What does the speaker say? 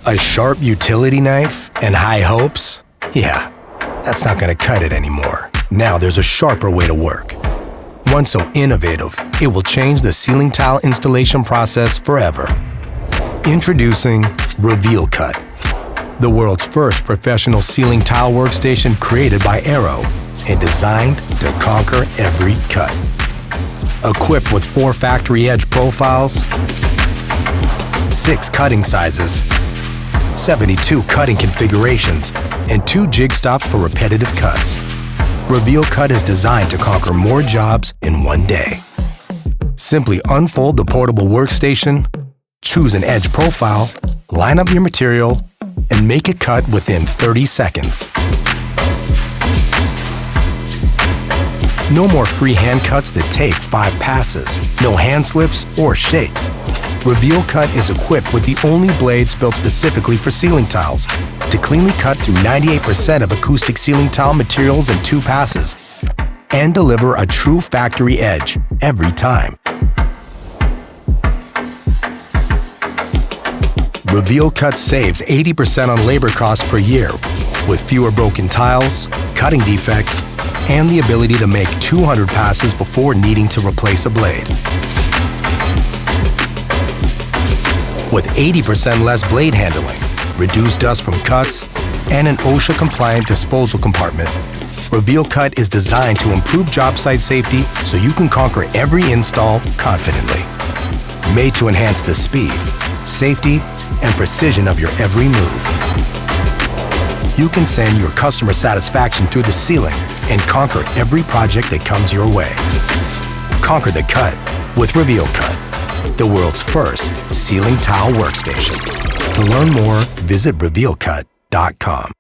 A sharp utility knife and high hopes? Yeah, that's not gonna cut it anymore. Now there's a sharper way to work. One so innovative, it will change the ceiling tile installation process forever. Introducing RevealCut, the world's first professional ceiling tile workstation created by Arrow and designed to conquer every cut. Equipped with 4 factory edge profiles, 6 cutting sizes, 72 cutting configurations, and 2 jig stops for repetitive cuts, RevealCut is designed to conquer more jobs in one day. Simply unfold the portable workstation, choose an edge profile, line up your material, and make a cut within 30 seconds. No more freehand cuts that take 5 passes, no hand slips or shakes. RevealCut is equipped with the only blades built specifically for ceiling tiles to cleanly cut through 98% of acoustic ceiling tile materials in 2 passes and deliver a true factory edge every time. RevealCut saves 80% on labor costs per year with fewer broken tiles, cutting defects, and the ability to make 200 passes before needing to replace a blade. With 80% less blade handling, reduced dust from cuts, and an OSHA-compliant disposal compartment, RevealCut is designed to improve job site safety so you can conquer every install confidently. Made to enhance the speed, safety, and precision of your every move. You can send your customer satisfaction through the ceiling and conquer every project that comes your way. Conquer the cut with RevealCut, the world's first ceiling tile workstation. To learn more, visit RevealCut.com.